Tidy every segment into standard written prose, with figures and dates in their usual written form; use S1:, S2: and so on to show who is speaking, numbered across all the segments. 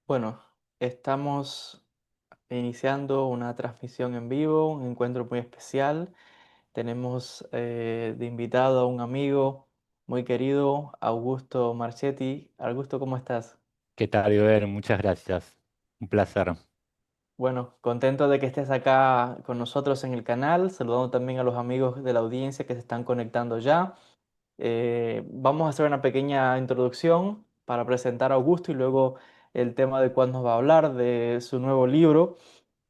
S1: Bueno, estamos iniciando una transmisión en vivo, un encuentro muy especial. Tenemos de invitado a un amigo muy querido, Augusto Marchetti. Augusto, ¿cómo estás?
S2: ¿Qué tal, Iber? Muchas gracias. Un placer.
S1: Bueno, contento de que estés acá con nosotros en el canal, saludando también a los amigos de la audiencia que se están conectando ya. Vamos a hacer una pequeña introducción para presentar a Augusto y luego el tema de cuál nos va a hablar de su nuevo libro.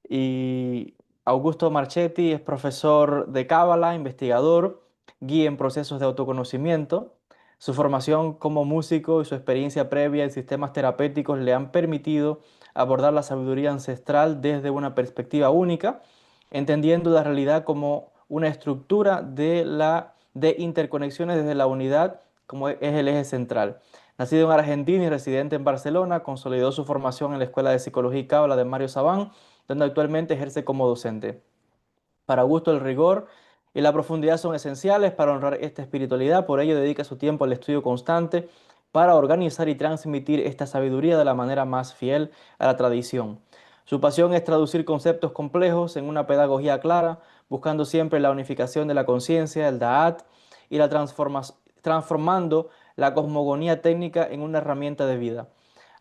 S1: Y Augusto Marchetti es profesor de Cábala, investigador, guía en procesos de autoconocimiento. Su formación como músico y su experiencia previa en sistemas terapéuticos le han permitido abordar la sabiduría ancestral desde una perspectiva única, entendiendo la realidad como una estructura de interconexiones desde la unidad como es el eje central. Nacido en Argentina y residente en Barcelona, consolidó su formación en la Escuela de Psicología y Cábala de Mario Sabán, donde actualmente ejerce como docente. Para Augusto, el rigor y la profundidad son esenciales para honrar esta espiritualidad, por ello dedica su tiempo al estudio constante para organizar y transmitir esta sabiduría de la manera más fiel a la tradición. Su pasión es traducir conceptos complejos en una pedagogía clara, buscando siempre la unificación de la conciencia, el Da'at, y transformando la cosmogonía técnica en una herramienta de vida.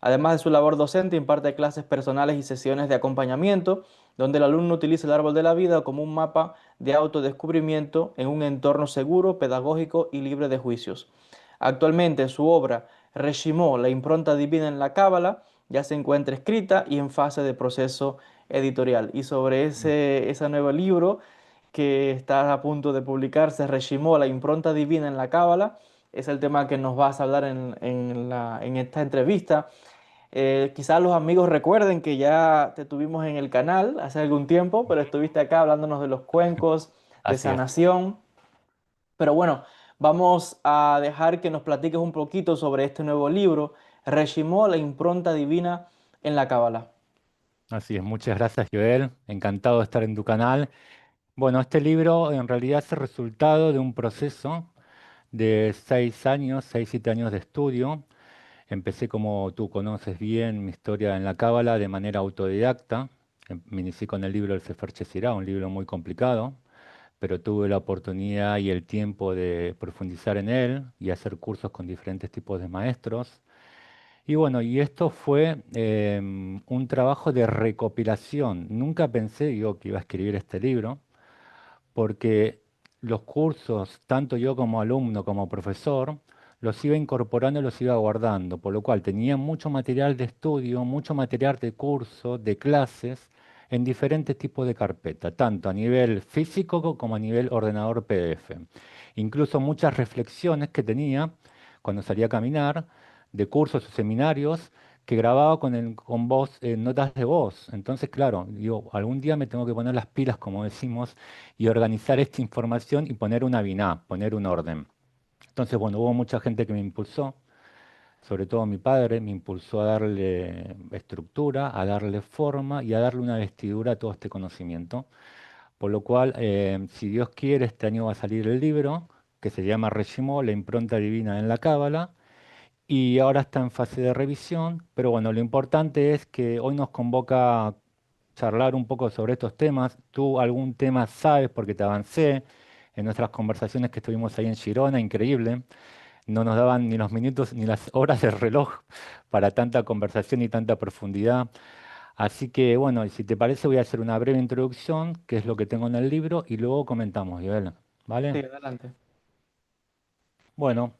S1: Además de su labor docente, imparte clases personales y sesiones de acompañamiento, donde el alumno utiliza el árbol de la vida como un mapa de autodescubrimiento en un entorno seguro, pedagógico y libre de juicios. Actualmente su obra Reshimó, la impronta divina en la Cábala, ya se encuentra escrita y en fase de proceso editorial. Y sobre ese nuevo libro que está a punto de publicarse, Reshimó, la impronta divina en la Cábala, es el tema que nos vas a hablar en esta entrevista. Quizás los amigos recuerden que ya te tuvimos en el canal hace algún tiempo, pero estuviste acá hablándonos de los cuencos, de
S2: Así es.
S1: sanación. Pero bueno, vamos a dejar que nos platiques un poquito sobre este nuevo libro, Reshimó, la impronta divina en la Cábala.
S2: Así es. Muchas gracias, Joel. Encantado de estar en tu canal. Bueno, este libro en realidad es el resultado de un proceso de 6 años, 7 años de estudio. Empecé, como tú conoces bien, mi historia en la Cábala de manera autodidacta. Me inicié con el libro del Sefer Yetzirah, un libro muy complicado, pero tuve la oportunidad y el tiempo de profundizar en él y hacer cursos con diferentes tipos de maestros. Y bueno, y esto fue un trabajo de recopilación. Nunca pensé yo que iba a escribir este libro, porque los cursos, tanto yo como alumno como profesor, los iba incorporando y los iba guardando, por lo cual tenía mucho material de estudio, mucho material de curso, de clases, en diferentes tipos de carpeta, tanto a nivel físico como a nivel ordenador PDF. Incluso muchas reflexiones que tenía cuando salía a caminar, de cursos o seminarios, que grababa con voz, notas de voz. Entonces, claro, digo, algún día me tengo que poner las pilas, como decimos, y organizar esta información y poner una biná, poner un orden. Entonces, bueno, hubo mucha gente que me impulsó, sobre todo mi padre, me impulsó a darle estructura, a darle forma y a darle una vestidura a todo este conocimiento. Por lo cual, si Dios quiere, este año va a salir el libro que se llama Reshimó, la impronta divina en la Cábala, y ahora está en fase de revisión, pero bueno, lo importante es que hoy nos convoca a charlar un poco sobre estos temas. Tú algún tema sabes porque te avancé en nuestras conversaciones que estuvimos ahí en Girona, increíble. No nos daban ni los minutos ni las horas del reloj para tanta conversación y tanta profundidad. Así que bueno, si te parece voy a hacer una breve introducción, que es lo que tengo en el libro, y luego comentamos, Joel. ¿Vale?
S1: Sí, adelante.
S2: Bueno.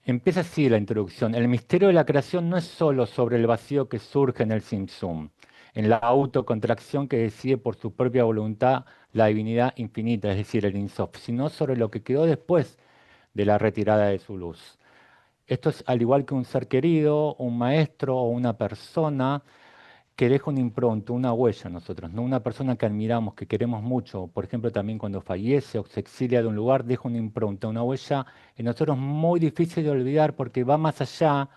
S2: Empieza así la introducción. El misterio de la creación no es solo sobre el vacío que surge en el Tzimtzum, en la autocontracción que decide por su propia voluntad la divinidad infinita, es decir, el Ein Sof, sino sobre lo que quedó después de la retirada de su luz. Esto es al igual que un ser querido, un maestro o una persona que deja una impronta, una huella en nosotros, ¿no? Una persona que admiramos, que queremos mucho, por ejemplo, también cuando fallece o se exilia de un lugar, deja una impronta, una huella en nosotros muy difícil de olvidar porque va más allá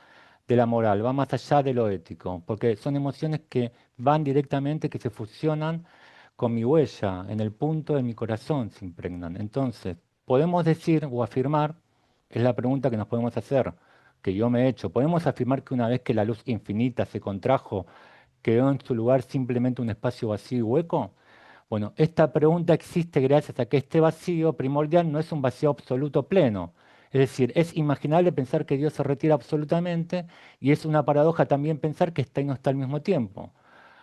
S2: de la moral, va más allá de lo ético, porque son emociones que van directamente, que se fusionan con mi huella, en el punto de mi corazón se impregnan. Entonces, podemos decir o afirmar, es la pregunta que nos podemos hacer, que yo me he hecho, ¿podemos afirmar que una vez que la luz infinita se contrajo, quedó en su lugar simplemente un espacio vacío y hueco? Bueno, esta pregunta existe gracias a que este vacío primordial no es un vacío absoluto pleno. Es decir, es imaginable pensar que Dios se retira absolutamente y es una paradoja también pensar que está y no está al mismo tiempo.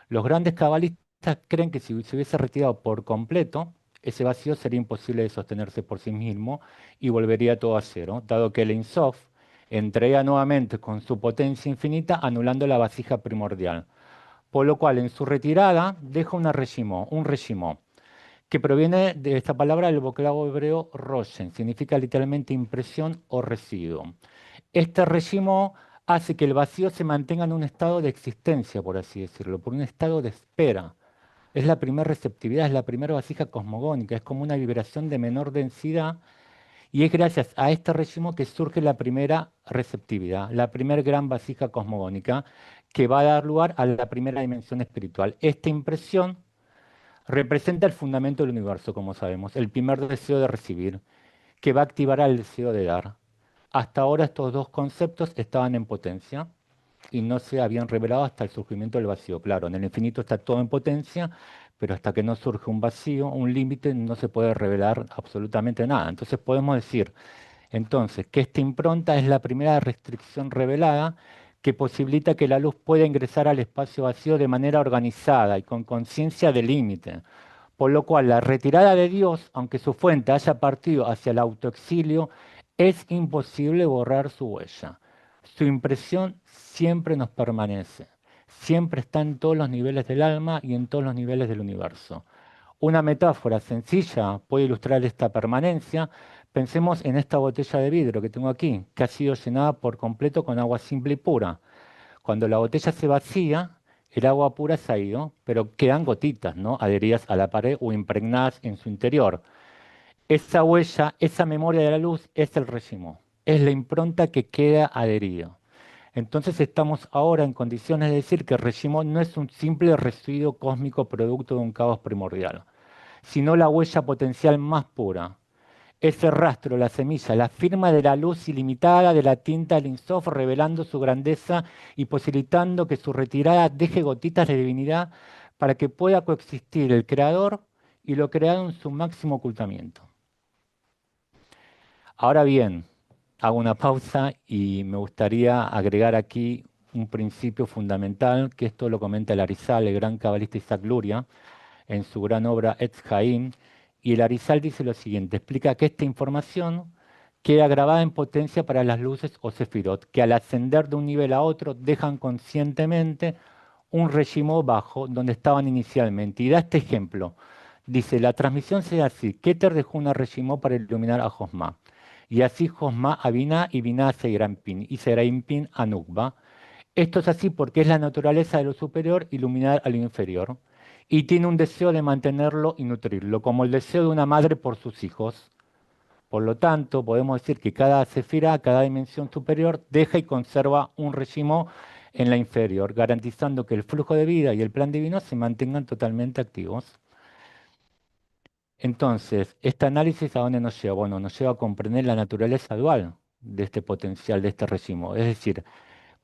S2: Los grandes cabalistas creen que si se hubiese retirado por completo, ese vacío sería imposible de sostenerse por sí mismo y volvería todo a cero, dado que el Ein Sof entraría nuevamente con su potencia infinita anulando la vasija primordial. Por lo cual, en su retirada, deja un reshimó, que proviene de esta palabra del vocablo hebreo roshen, significa literalmente impresión o residuo. Este reshimó hace que el vacío se mantenga en un estado de existencia, por así decirlo, por un estado de espera. Es la primera receptividad, es la primera vasija cosmogónica, es como una vibración de menor densidad y es gracias a este reshimó que surge la primera receptividad, la primera gran vasija cosmogónica que va a dar lugar a la primera dimensión espiritual. Esta impresión representa el fundamento del universo, como sabemos, el primer deseo de recibir, que va a activar al deseo de dar. Hasta ahora estos dos conceptos estaban en potencia y no se habían revelado hasta el surgimiento del vacío. Claro, en el infinito está todo en potencia, pero hasta que no surge un vacío, un límite, no se puede revelar absolutamente nada. Entonces podemos decir entonces que esta impronta es la primera restricción revelada que posibilita que la luz pueda ingresar al espacio vacío de manera organizada y con conciencia de límite. Por lo cual, la retirada de Dios, aunque su fuente haya partido hacia el autoexilio, es imposible borrar su huella. Su impresión siempre nos permanece, siempre está en todos los niveles del alma y en todos los niveles del universo. Una metáfora sencilla puede ilustrar esta permanencia. Pensemos en esta botella de vidrio que tengo aquí, que ha sido llenada por completo con agua simple y pura. Cuando la botella se vacía, el agua pura se ha ido, pero quedan gotitas, ¿no? Adheridas a la pared o impregnadas en su interior. Esa huella, esa memoria de la luz es el residuo, es la impronta que queda adherido. Entonces estamos ahora en condiciones de decir que el residuo no es un simple residuo cósmico producto de un caos primordial, sino la huella potencial más pura. Ese rastro, la semilla, la firma de la luz ilimitada de la tinta del Insof, revelando su grandeza y posibilitando que su retirada deje gotitas de divinidad para que pueda coexistir el creador y lo creado en su máximo ocultamiento. Ahora bien, hago una pausa y me gustaría agregar aquí un principio fundamental, que esto lo comenta el Arizal, el gran cabalista Isaac Luria, en su gran obra Etz Haim, y el Arizal dice lo siguiente, explica que esta información queda grabada en potencia para las luces o sefirot, que al ascender de un nivel a otro dejan conscientemente un régimen bajo donde estaban inicialmente. Y da este ejemplo. Dice, la transmisión se da así, Keter dejó una régimen para iluminar a Josma, y así Josma a Binah y Binah a Seirampin, y Seirampin a Nukba. Esto es así porque es la naturaleza de lo superior iluminar a lo inferior y tiene un deseo de mantenerlo y nutrirlo, como el deseo de una madre por sus hijos. Por lo tanto, podemos decir que cada sefira, cada dimensión superior, deja y conserva un régimen en la inferior, garantizando que el flujo de vida y el plan divino se mantengan totalmente activos. Entonces, este análisis a dónde nos lleva? Bueno, nos lleva a comprender la naturaleza dual de este potencial, de este régimen. Es decir,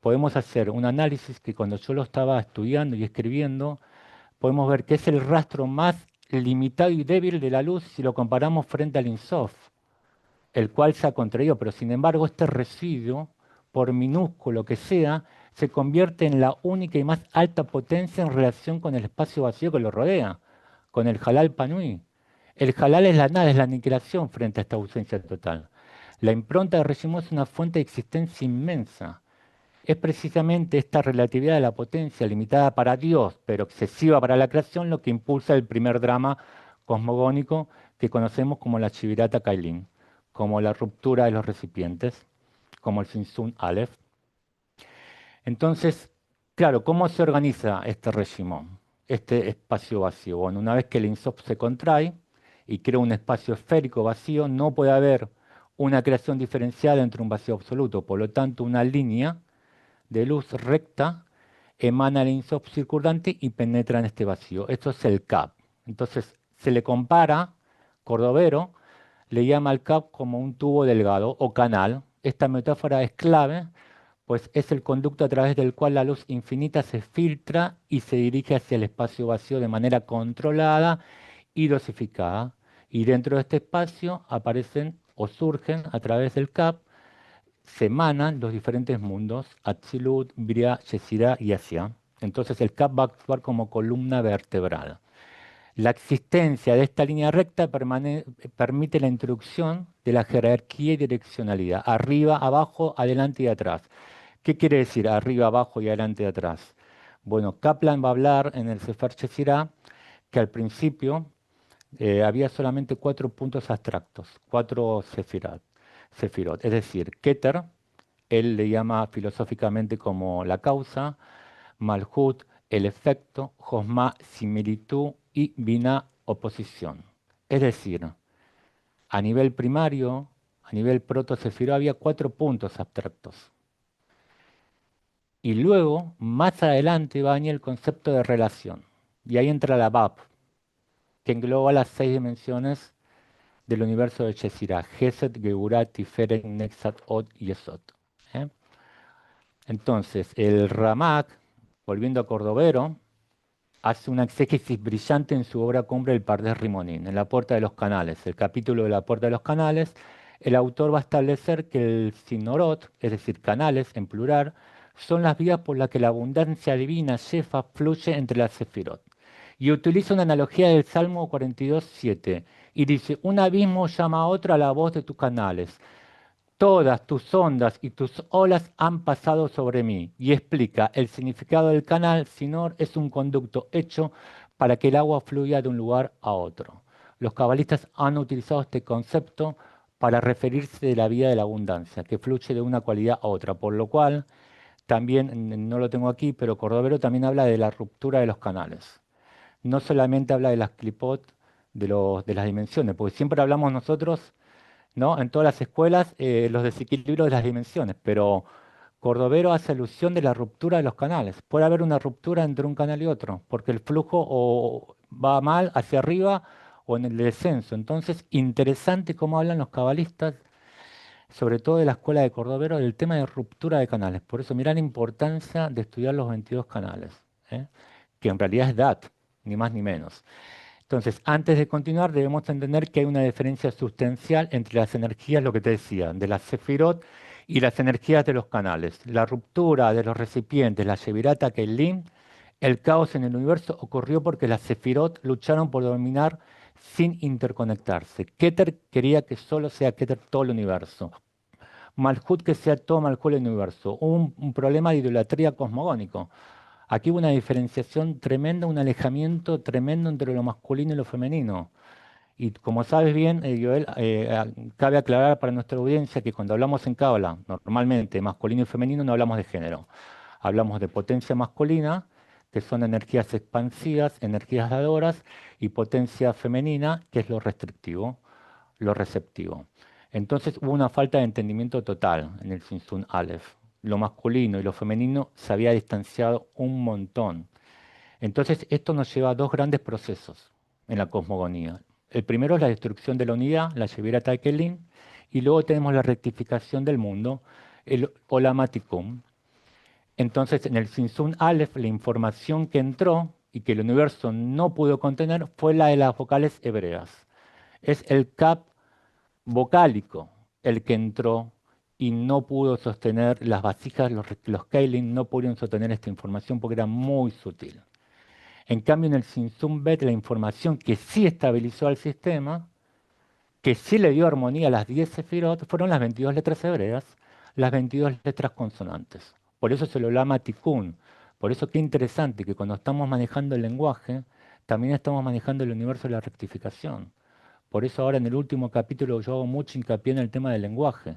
S2: podemos hacer un análisis que cuando yo lo estaba estudiando y escribiendo, podemos ver que es el rastro más limitado y débil de la luz si lo comparamos frente al INSOF, el cual se ha contraído, pero sin embargo este residuo, por minúsculo que sea, se convierte en la única y más alta potencia en relación con el espacio vacío que lo rodea, con el halal panui. El halal es la nada, es la aniquilación frente a esta ausencia total. La impronta de régimen es una fuente de existencia inmensa. Es precisamente esta relatividad de la potencia limitada para Dios, pero excesiva para la creación, lo que impulsa el primer drama cosmogónico que conocemos como la Chivirata Kailin, como la ruptura de los recipientes, como el Sinsun Aleph. Entonces, claro, ¿cómo se organiza este régimen, este espacio vacío? Bueno, una vez que el INSOP se contrae y crea un espacio esférico vacío, no puede haber una creación diferenciada entre un vacío absoluto, por lo tanto, una línea de luz recta emana el INSOP circundante y penetra en este vacío. Esto es el CAP. Entonces se le compara, Cordovero le llama al CAP como un tubo delgado o canal. Esta metáfora es clave pues es el conducto a través del cual la luz infinita se filtra y se dirige hacia el espacio vacío de manera controlada y dosificada. Y dentro de este espacio aparecen o surgen a través del CAP, se emanan los diferentes mundos, Atzilut, Briah, Yetzirah y Asia. Entonces el CAP va a actuar como columna vertebral. La existencia de esta línea recta permite la introducción de la jerarquía y direccionalidad, arriba, abajo, adelante y atrás. ¿Qué quiere decir arriba, abajo y adelante y atrás? Bueno, Kaplan va a hablar en el Sefer Yetzirah que al principio había solamente cuatro puntos abstractos, cuatro sefirot, es decir, Keter, él le llama filosóficamente como la causa, Malhut, el efecto, Josma, similitud y Binah, oposición. Es decir, a nivel primario, a nivel proto-sefirot, había cuatro puntos abstractos. Y luego, más adelante, va a venir el concepto de relación. Y ahí entra la BAP, que engloba las seis dimensiones del universo de Yetzirah, Gesed, Geburah, Tiferet, Nexat, Od y Esot. ¿eh? Entonces, el Ramak, volviendo a Cordovero, hace una exégesis brillante en su obra cumbre El Pardes Rimonín, en La Puerta de los Canales. El capítulo de La Puerta de los Canales, el autor va a establecer que el Sinorot, es decir, canales en plural, son las vías por las que la abundancia divina, Shefa, fluye entre las Sefirot. Y utiliza una analogía del Salmo 42:7 y dice, un abismo llama a otro a la voz de tus canales. Todas tus ondas y tus olas han pasado sobre mí. Y explica, el significado del canal, Sinor, es un conducto hecho para que el agua fluya de un lugar a otro. Los cabalistas han utilizado este concepto para referirse de la vida de la abundancia, que fluye de una cualidad a otra, por lo cual también, no lo tengo aquí, pero Cordovero también habla de la ruptura de los canales. No solamente habla de las clipot, de las dimensiones, porque siempre hablamos nosotros, ¿no? En todas las escuelas, los desequilibrios de las dimensiones, pero Cordovero hace alusión de la ruptura de los canales. Puede haber una ruptura entre un canal y otro, porque el flujo o va mal hacia arriba o en el descenso. Entonces, interesante cómo hablan los cabalistas, sobre todo de la escuela de Cordovero, del tema de ruptura de canales. Por eso, mirá la importancia de estudiar los 22 canales, ¿eh? Que en realidad es DAT, ni más ni menos. Entonces, antes de continuar, debemos entender que hay una diferencia sustancial entre las energías, lo que te decía, de las sefirot y las energías de los canales. La ruptura de los recipientes, la Shevirata Keilim, el caos en el universo ocurrió porque las sefirot lucharon por dominar sin interconectarse. Keter quería que solo sea Keter todo el universo. Malhut que sea todo Malhut el universo. Hubo un problema de idolatría cosmogónico. Aquí hubo una diferenciación tremenda, un alejamiento tremendo entre lo masculino y lo femenino. Y como sabes bien, Joel, cabe aclarar para nuestra audiencia que cuando hablamos en Cábala, normalmente masculino y femenino, no hablamos de género. Hablamos de potencia masculina, que son energías expansivas, energías dadoras, y potencia femenina, que es lo restrictivo, lo receptivo. Entonces hubo una falta de entendimiento total en el Sinsun Aleph. Lo masculino y lo femenino se había distanciado un montón. Entonces esto nos lleva a dos grandes procesos en la cosmogonía. El primero es la destrucción de la unidad, la Shevira Taikelim, y luego tenemos la rectificación del mundo, el Olamatikum. Entonces en el Sinsun Aleph la información que entró y que el universo no pudo contener fue la de las vocales hebreas. Es el Cap vocálico el que entró y no pudo sostener las vasijas, los Kailin no pudieron sostener esta información porque era muy sutil. En cambio, en el Simsum Bet, la información que sí estabilizó al sistema, que sí le dio armonía a las 10 sefirot, fueron las 22 letras hebreas, las 22 letras consonantes. Por eso se lo llama Tikkun. Por eso qué interesante que cuando estamos manejando el lenguaje, también estamos manejando el universo de la rectificación. Por eso ahora en el último capítulo yo hago mucho hincapié en el tema del lenguaje.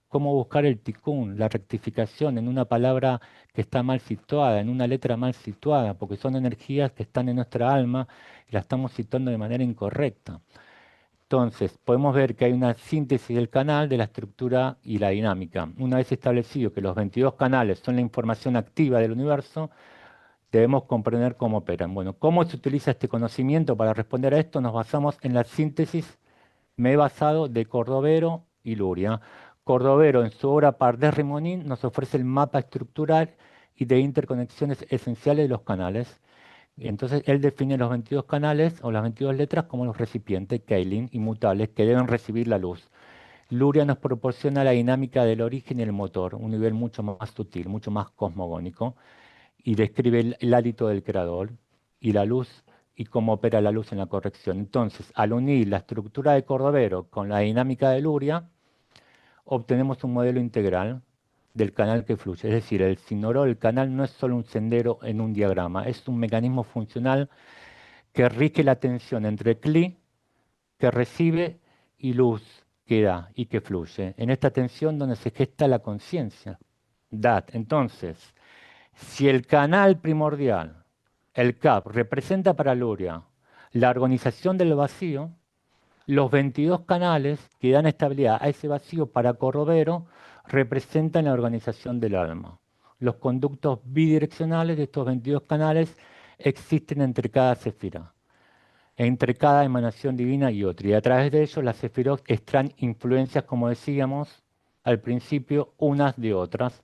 S2: Cómo buscar el tikkun, la rectificación en una palabra que está mal situada, en una letra mal situada, porque son energías que están en nuestra alma y la estamos situando de manera incorrecta. Entonces, podemos ver que hay una síntesis del canal de la estructura y la dinámica. Una vez establecido que los 22 canales son la información activa del universo, debemos comprender cómo operan. Bueno, ¿cómo se utiliza este conocimiento para responder a esto? Nos basamos en la síntesis, me he basado de Cordovero y Luria. Cordovero, en su obra Par de Rimonín, nos ofrece el mapa estructural y de interconexiones esenciales de los canales. Entonces, él define los 22 canales o las 22 letras como los recipientes, Keilin, inmutables, que deben recibir la luz. Luria nos proporciona la dinámica del origen y el motor, un nivel mucho más sutil, mucho más cosmogónico, y describe el hálito del creador y la luz y cómo opera la luz en la corrección. Entonces, al unir la estructura de Cordovero con la dinámica de Luria, obtenemos un modelo integral del canal que fluye. Es decir, el sinnoro del canal no es solo un sendero en un diagrama, es un mecanismo funcional que rige la tensión entre CLI, que recibe, y luz, que da y que fluye. En esta tensión donde se gesta la conciencia. DAT. Entonces, si el canal primordial, el CAP, representa para Luria la organización del vacío, los 22 canales que dan estabilidad a ese vacío para Corrovero representan la organización del alma. Los conductos bidireccionales de estos 22 canales existen entre cada sefira, entre cada emanación divina y otra. Y a través de ellos las sefirot extraen influencias, como decíamos al principio, unas de otras.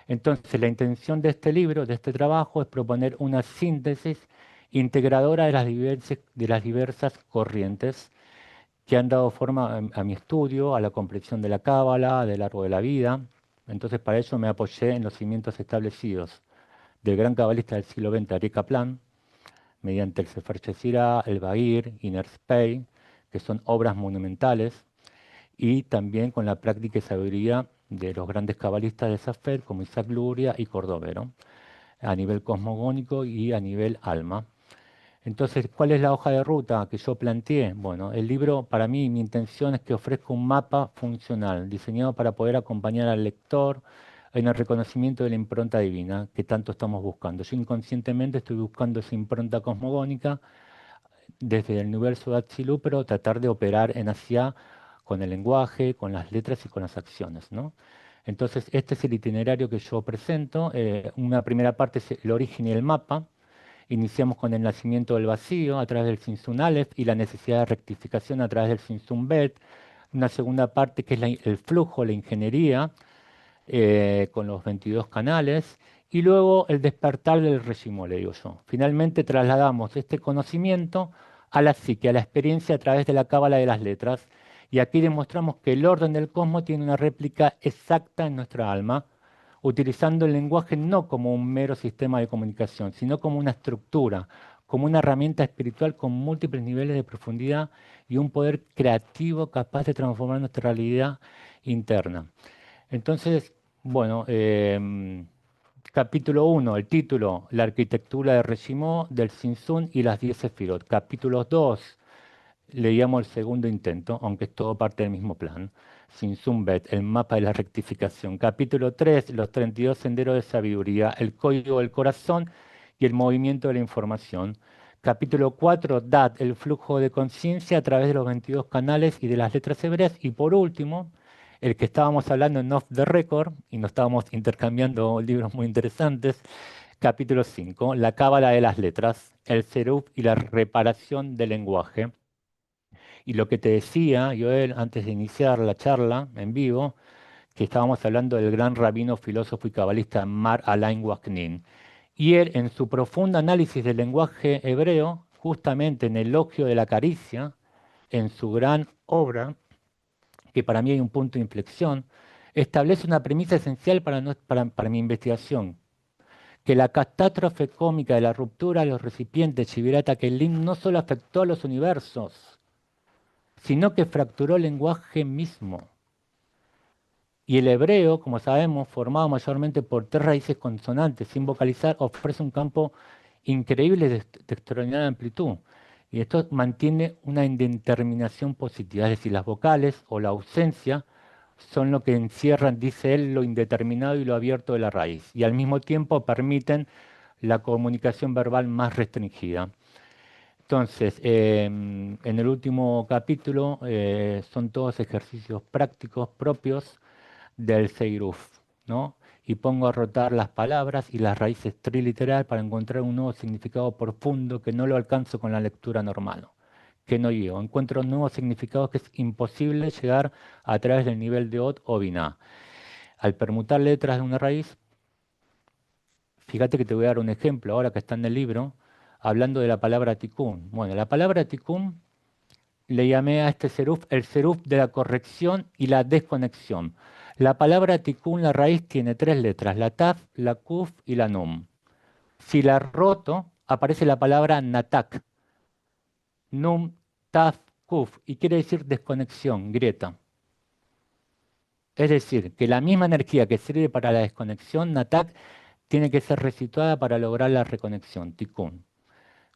S2: Entonces, la intención de este libro, de este trabajo, es proponer una síntesis integradora de las diversas corrientes que han dado forma a mi estudio, a la comprensión de la cábala, del árbol de la vida. Entonces, para eso me apoyé en los cimientos establecidos del gran cabalista del siglo XX, Ari Kaplan, mediante el Sefer Yetzirah, el Bahir, Inner Spey, que son obras monumentales, y también con la práctica y sabiduría de los grandes cabalistas de Sefer, como Isaac Luria y Cordovero, a nivel cosmogónico y a nivel alma. Entonces, ¿cuál es la hoja de ruta que yo planteé? Bueno, el libro, para mí, mi intención es que ofrezca un mapa funcional, diseñado para poder acompañar al lector en el reconocimiento de la impronta divina que tanto estamos buscando. Yo inconscientemente estoy buscando esa impronta cosmogónica desde el universo de Atsilú, pero tratar de operar en Asia con el lenguaje, con las letras y con las acciones, ¿no? Entonces, este es el itinerario que yo presento. Una primera parte es el origen y el mapa. Iniciamos con el nacimiento del vacío a través del Sinsun Aleph y la necesidad de rectificación a través del Sinsun Bet. Una segunda parte que es el flujo, la ingeniería, con los 22 canales. Y luego el despertar del régimen, le digo yo. Finalmente trasladamos este conocimiento a la psique, a la experiencia a través de la cábala de las letras. Y aquí demostramos que el orden del cosmos tiene una réplica exacta en nuestra alma, utilizando el lenguaje no como un mero sistema de comunicación, sino como una estructura, como una herramienta espiritual con múltiples niveles de profundidad y un poder creativo capaz de transformar nuestra realidad interna. Entonces, bueno, capítulo 1, el título, la arquitectura de Regimó, del Sinsun y las 10 Sefirot. Capítulo 2, leíamos el segundo intento, aunque es todo parte del mismo plan. Sinsumbet, el mapa de la rectificación. Capítulo 3, los 32 senderos de sabiduría, el código del corazón y el movimiento de la información. Capítulo 4, Dat, el flujo de conciencia a través de los 22 canales y de las letras hebreas. Y por último, el que estábamos hablando en Off the Record, y nos estábamos intercambiando libros muy interesantes. Capítulo 5, la cábala de las letras, el seruf y la reparación del lenguaje. Y lo que te decía, Joel, antes de iniciar la charla en vivo, que estábamos hablando del gran rabino, filósofo y cabalista Mar Alain Waknin. Y él, en su profundo análisis del lenguaje hebreo, justamente en el elogio de la caricia, en su gran obra, que para mí hay un punto de inflexión, establece una premisa esencial para mi investigación, que la catástrofe cómica de la ruptura de los recipientes Chivirata Kelim no solo afectó a los universos, sino que fracturó el lenguaje mismo. Y el hebreo, como sabemos, formado mayormente por tres raíces consonantes, sin vocalizar, ofrece un campo increíble de extraordinaria amplitud. Y esto mantiene una indeterminación positiva, es decir, las vocales o la ausencia son lo que encierran, dice él, lo indeterminado y lo abierto de la raíz. Y al mismo tiempo permiten la comunicación verbal más restringida. Entonces, en el último capítulo son todos ejercicios prácticos propios del Seiruf, ¿no? Y pongo a rotar las palabras y las raíces triliteral para encontrar un nuevo significado profundo que no lo alcanzo con la lectura normal, ¿no? que no llego. Encuentro nuevos significados que es imposible llegar a través del nivel de Ot o Binah. Al permutar letras de una raíz, fíjate que te voy a dar un ejemplo ahora que está en el libro, hablando de la palabra tikkun. Bueno, la palabra tikkun le llamé a este seruf el seruf de la corrección y la desconexión. La palabra tikkun, la raíz, tiene tres letras, la taf, la kuf y la num. Si la roto, aparece la palabra natak, num, taf, kuf, y quiere decir desconexión, grieta. Es decir, que la misma energía que sirve para la desconexión, natak, tiene que ser resituada para lograr la reconexión, tikkun.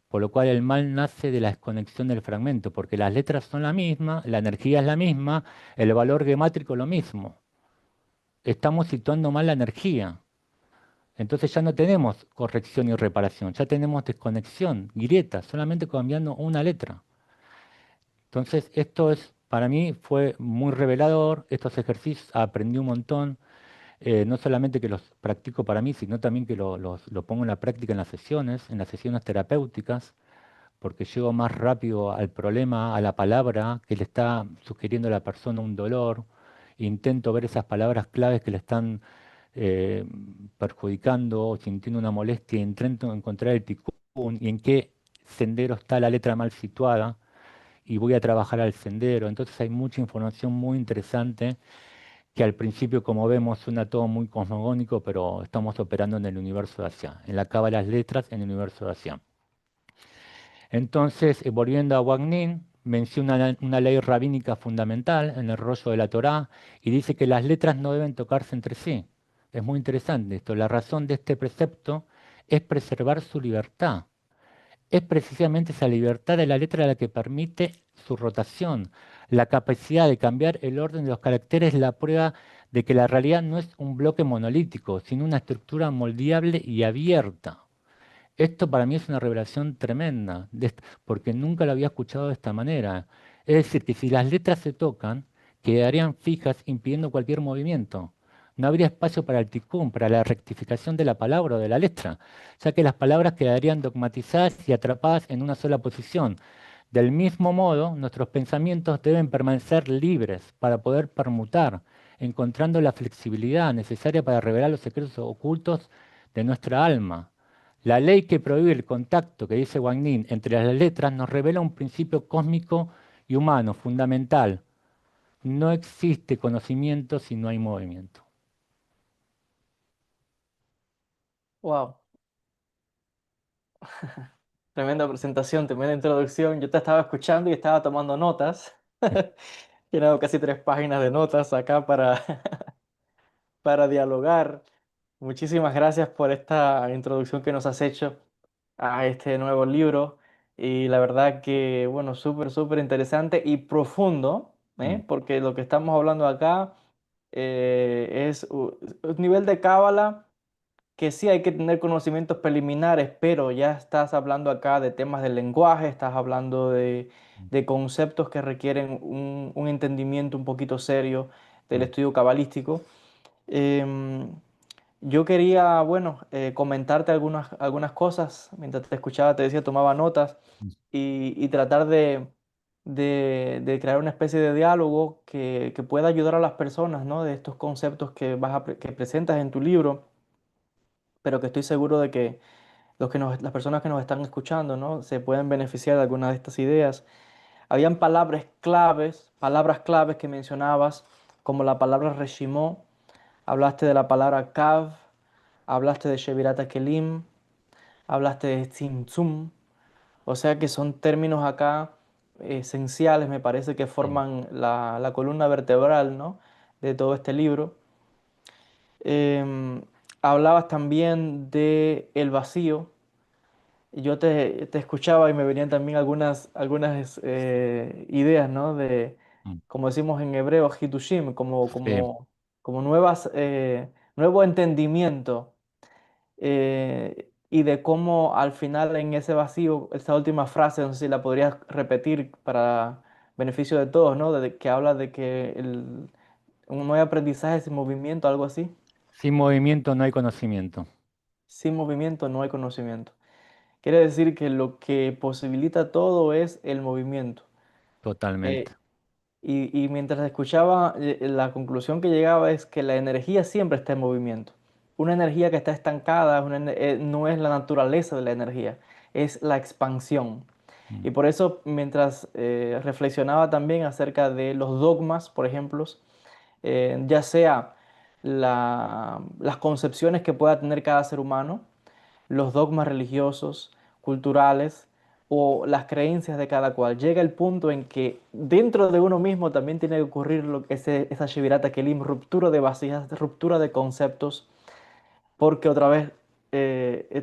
S2: Por lo cual el mal nace de la desconexión del fragmento, porque las letras son la misma, la energía es la misma, el valor gemátrico lo mismo. Estamos situando mal la energía. Entonces ya no tenemos corrección y reparación, ya tenemos desconexión, grieta, solamente cambiando una letra. Entonces esto es, para mí fue muy revelador, estos ejercicios aprendí un montón, no solamente que los practico para mí, sino también que lo pongo en la práctica en las sesiones terapéuticas, porque llego más rápido al problema, a la palabra que le está sugiriendo a la persona un dolor, intento ver esas palabras claves que le están eh, perjudicando o sintiendo una molestia, intento encontrar el ticún y en qué sendero está la letra mal situada y voy a trabajar al sendero. Entonces hay mucha información muy interesante que al principio, como vemos, suena todo muy cosmogónico, pero estamos operando en el universo de Asia, en la cábala de las letras en el universo de Asia. Entonces, volviendo a Wang Ning, menciona una ley rabínica fundamental en el rollo de la Torá y dice que las letras no deben tocarse entre sí. Es muy interesante esto. La razón de este precepto es preservar su libertad. Es precisamente esa libertad de la letra la que permite su rotación. La capacidad de cambiar el orden de los caracteres es la prueba de que la realidad no es un bloque monolítico, sino una estructura moldeable y abierta. Esto para mí es una revelación tremenda, porque nunca lo había escuchado de esta manera. Es decir, que si las letras se tocan, quedarían fijas impidiendo cualquier movimiento. No habría espacio para el ticún, para la rectificación de la palabra o de la letra, ya que las palabras quedarían dogmatizadas y atrapadas en una sola posición. Del mismo modo, nuestros pensamientos deben permanecer libres para poder permutar, encontrando la flexibilidad necesaria para revelar los secretos ocultos de nuestra alma. La ley que prohíbe el contacto, que dice Wang Ning, entre las letras nos revela un principio cósmico y humano fundamental. No existe conocimiento si no hay movimiento.
S1: Wow, tremenda presentación, tremenda introducción. Yo te estaba escuchando y estaba tomando notas. Llenado casi 3 páginas de notas acá para, para dialogar. Muchísimas gracias por esta introducción que nos has hecho a este nuevo libro. Y la verdad que, bueno, súper, súper interesante y profundo,
S2: Mm,
S1: ¿eh? Porque lo que estamos hablando acá es un nivel de cábala que sí hay que tener conocimientos preliminares, pero ya estás hablando acá de temas del lenguaje, estás hablando
S2: mm,
S1: de conceptos que requieren un entendimiento un poquito serio del
S2: mm,
S1: estudio cabalístico. Em, yo quería, bueno, comentarte algunas cosas. Mientras te escuchaba, te decía, tomaba notas
S2: mm,
S1: y tratar de crear una especie de diálogo que pueda ayudar a las personas, ¿no? De estos conceptos que que presentas en tu libro, pero que estoy seguro de que las personas que nos están escuchando, ¿no? Se pueden beneficiar de algunas de estas ideas. Habían palabras claves que mencionabas, como la palabra reshimó, hablaste de la palabra kav, hablaste de shevirat kelim, hablaste de tzimtzum, o sea que son términos acá esenciales, me parece que
S2: mm,
S1: forman la columna vertebral, ¿no? De todo este libro. Em, Hablabas también de el vacío. Yo te escuchaba y me venían también algunas ideas, ¿no? De,
S2: mm.
S1: como decimos en hebreo, hitushim,
S2: Sí.
S1: como nuevo entendimiento y de cómo al final en ese vacío, esa última frase, no sé si la podrías repetir para beneficio de todos, ¿no? De que habla de que no hay aprendizaje sin movimiento, algo así.
S2: Sin movimiento no hay conocimiento.
S1: Sin movimiento no hay conocimiento. Quiere decir que lo que posibilita todo es el movimiento. Eh,
S2: Totalmente.
S1: y mientras escuchaba, la conclusión que llegaba es que la energía siempre está en movimiento. Una energía que está estancada no es la naturaleza de la energía, es la expansión. Y
S2: Mm.
S1: por eso, mientras reflexionaba también acerca de los dogmas, por ejemplo, ya sea las concepciones que pueda tener cada ser humano, los dogmas religiosos, culturales o las creencias de cada cual. Llega el punto en que dentro de uno mismo también tiene que ocurrir esa Shivirata Kelim, ruptura de vasijas, ruptura de conceptos, porque otra vez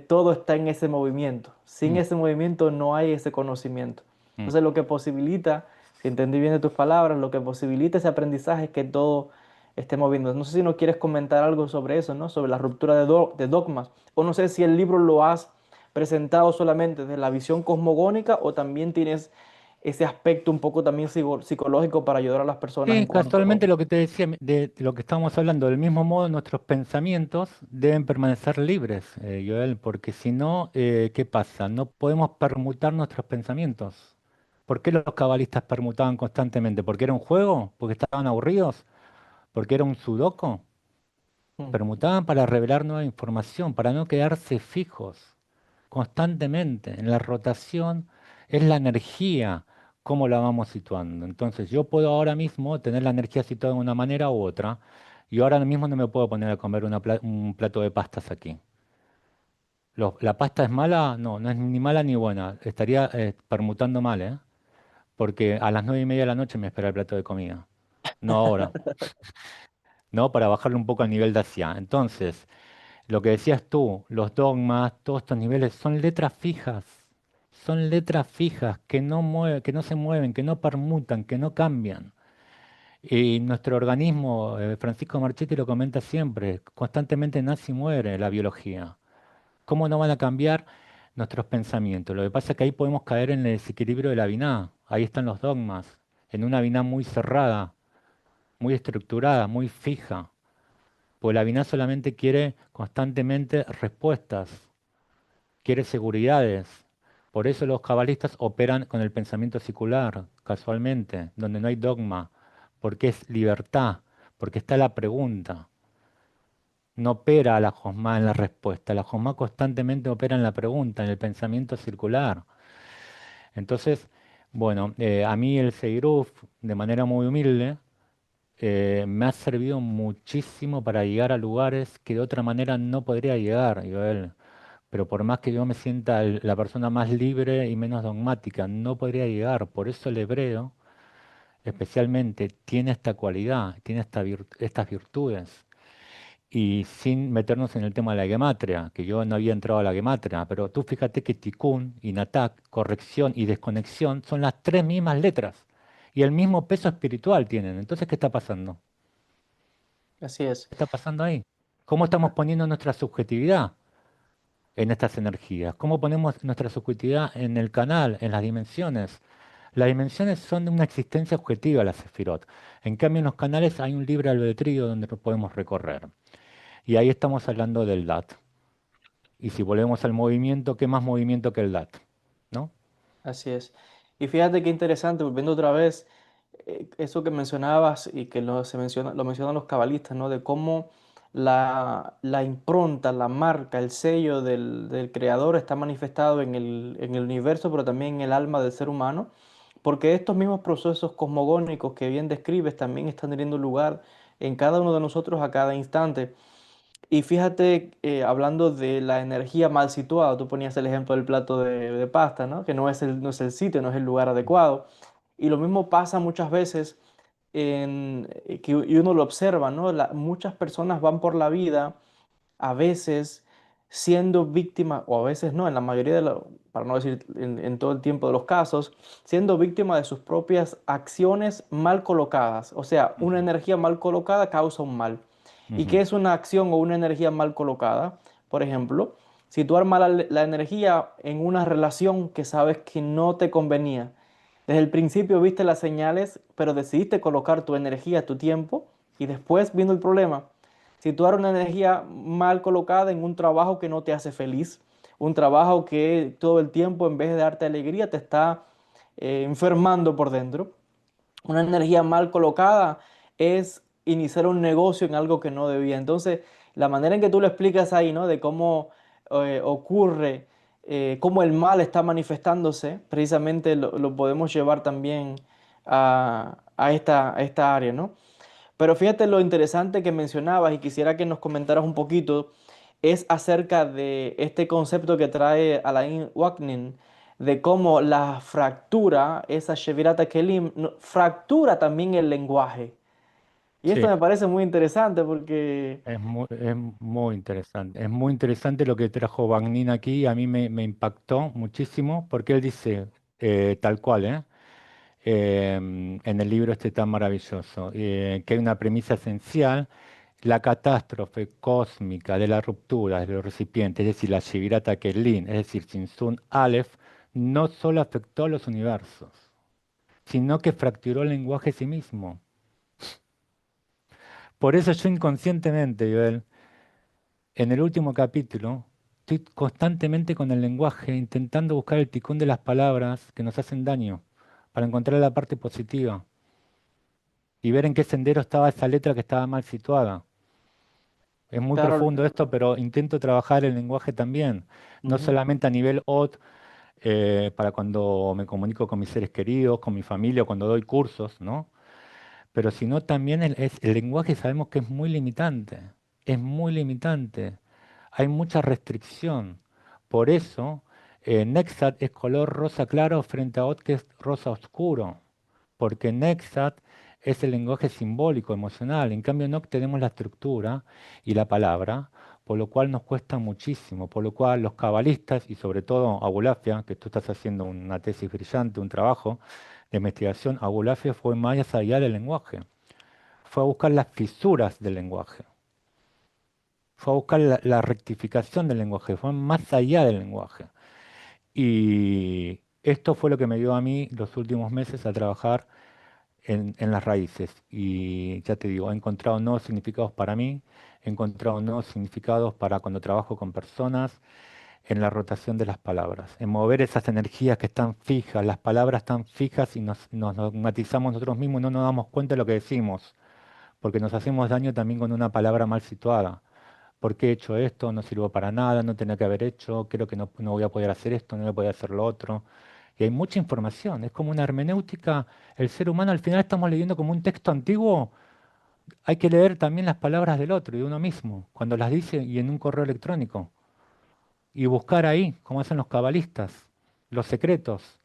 S1: todo está en ese movimiento. Sin
S2: Mm.
S1: ese movimiento no hay ese conocimiento.
S2: Mm.
S1: Entonces lo que posibilita, si entendí bien de tus palabras, lo que posibilita ese aprendizaje es que todo esté moviendo. No sé si no quieres comentar algo sobre eso, ¿no? Sobre la ruptura de dogmas. O no sé si el libro lo has presentado solamente desde la visión cosmogónica o también tienes ese aspecto un poco también psicológico para ayudar a las personas en
S2: Sí, casualmente
S1: cuanto...
S2: lo que te decía, de lo que estábamos hablando, del mismo modo nuestros pensamientos deben permanecer libres, Joel, porque si no, ¿qué pasa? No podemos permutar nuestros pensamientos. ¿Por qué los cabalistas permutaban constantemente? ¿Porque era un juego? ¿Porque estaban aburridos? ¿Porque era un sudoku?
S1: Mm,
S2: Permutaban para revelar nueva información, para no quedarse fijos constantemente. En la rotación es la energía, cómo la vamos situando. Entonces, yo puedo ahora mismo tener la energía situada de una manera u otra, y ahora mismo no me puedo poner a comer un plato de pastas aquí. ¿La pasta es mala? No, no es ni mala ni buena. Estaría permutando mal, ¿eh? Porque a las 9:30 de la noche me espera el plato de comida. No ahora, ¿no? Para bajarle un poco al nivel de Asia. Entonces, lo que decías tú, los dogmas, todos estos niveles son letras fijas que no se mueven, que no permutan, que no cambian. Y nuestro organismo, Francisco Marchetti lo comenta siempre, constantemente nace y muere la biología. ¿Cómo no van a cambiar nuestros pensamientos? Lo que pasa es que ahí podemos caer en el desequilibrio de la biná. Ahí están los dogmas, en una biná muy cerrada, muy estructurada, muy fija. Pues la biná solamente quiere constantemente respuestas, quiere seguridades. Por eso los cabalistas operan con el pensamiento circular, casualmente, donde no hay dogma, porque es libertad, porque está la pregunta. No opera la Josma en la respuesta, la Josma constantemente opera en la pregunta, en el pensamiento circular. Entonces, bueno, a mí el Seiruf, de manera muy humilde, me ha servido muchísimo para llegar a lugares que de otra manera no podría llegar, Joel. Pero por más que yo me sienta la persona más libre y menos dogmática, no podría llegar. Por eso el hebreo, especialmente, tiene esta cualidad, tiene estas virtudes. Y sin meternos en el tema de la gematria, que yo no había entrado a la gematria, pero tú fíjate que tikkun y natak, corrección y desconexión, son las tres mismas letras y el mismo peso espiritual tienen. Entonces, ¿qué está pasando?
S1: así es.
S2: ¿Qué está pasando ahí? ¿Cómo estamos poniendo nuestra subjetividad en estas energías? ¿Cómo ponemos nuestra subjetividad en el canal, en las dimensiones? Las dimensiones son de una existencia objetiva, las sefirot. En cambio, en los canales hay un libre albedrío donde lo podemos recorrer. Y ahí estamos hablando del DAT. Y si volvemos al movimiento, ¿qué más movimiento que el DAT? ¿No?
S1: Así es. Y fíjate qué interesante, volviendo otra vez, eso que mencionabas y que lo mencionan los cabalistas, ¿no? De cómo la impronta, la marca, el sello del creador está manifestado en el universo, pero también en el alma del ser humano, porque estos mismos procesos cosmogónicos que bien describes también están teniendo lugar en cada uno de nosotros a cada instante. Y fíjate, hablando de la energía mal situada, tú ponías el ejemplo del plato de pasta, ¿no? Que no es el sitio, no es el lugar adecuado. Y lo mismo pasa muchas veces y uno lo observa, ¿no? Muchas personas van por la vida a veces siendo víctimas, o a veces no, en la mayoría para no decir en todo el tiempo de los casos, siendo víctimas de sus propias acciones mal colocadas. O sea, una
S2: Ujú,
S1: energía mal colocada causa un mal. ¿Y qué
S2: ujú,
S1: es una acción o una energía mal colocada? Por ejemplo, situar mal la energía en una relación que sabes que no te convenía. Desde el principio viste las señales, pero decidiste colocar tu energía, tu tiempo, y después viendo el problema. Situar una energía mal colocada en un trabajo que no te hace feliz un trabajo que todo el tiempo, en vez de darte alegría, te está enfermando por dentro. Una energía mal colocada es iniciar un negocio en algo que no debía. Entonces, la manera en que tú lo explicas ahí, ¿no? De cómo ocurre, cómo el mal está manifestándose, precisamente lo podemos llevar también a esta área, ¿no? Pero fíjate lo interesante que mencionabas y quisiera que nos comentaras un poquito, es acerca de este concepto que trae Alain Wagner, de cómo la fractura, esa Shevirat Kelim, fractura también el lenguaje. Y esto
S2: Sí,
S1: me parece muy interesante porque,
S2: es muy interesante. Es muy interesante lo que trajo Bagnin aquí. A mí me impactó muchísimo porque él dice, tal cual, en el libro este tan maravilloso, que hay una premisa esencial, la catástrofe cósmica de la ruptura de los recipientes, es decir, la Shigirata Kelim, es decir, Sinsun Aleph, no solo afectó a los universos, sino que fracturó el lenguaje en sí mismo. Por eso yo inconscientemente, Joel, en el último capítulo, estoy constantemente con el lenguaje, intentando buscar el ticún de las palabras que nos hacen daño, para encontrar la parte positiva y ver en qué sendero estaba esa letra que estaba mal situada. Es muy
S1: claro,
S2: profundo esto, pero intento trabajar el lenguaje también, no
S1: ujú,
S2: solamente a nivel OT, para cuando me comunico con mis seres queridos, con mi familia, o cuando doy cursos, ¿no? Pero sino también el lenguaje sabemos que es muy limitante, hay mucha restricción. Por eso, Nexat es color rosa claro frente a OT que es rosa oscuro, porque Nexat es el lenguaje simbólico, emocional. En cambio, no tenemos la estructura y la palabra, por lo cual nos cuesta muchísimo, por lo cual los cabalistas y sobre todo Abulafia, que tú estás haciendo una tesis brillante, un trabajo de investigación, Abulafia fue más allá del lenguaje, fue a buscar las fisuras del lenguaje, fue a buscar la rectificación del lenguaje, fue más allá del lenguaje. Y esto fue lo que me dio a mí los últimos meses a trabajar en las raíces. Y ya te digo, he encontrado nuevos significados para mí, he encontrado nuevos significados para cuando trabajo con personas, en la rotación de las palabras, en mover esas energías que están fijas, las palabras están fijas y nos dogmatizamos nosotros mismos y no nos damos cuenta de lo que decimos, porque nos hacemos daño también con una palabra mal situada. ¿Por qué he hecho esto? No sirvo para nada, no tenía que haber hecho, creo que no voy a poder hacer esto, no voy a poder hacer lo otro. Y hay mucha información, es como una hermenéutica. El ser humano al final estamos leyendo como un texto antiguo. Hay que leer también las palabras del otro y de uno mismo, cuando las dice y en un correo electrónico. Y buscar ahí, como hacen los cabalistas, los secretos.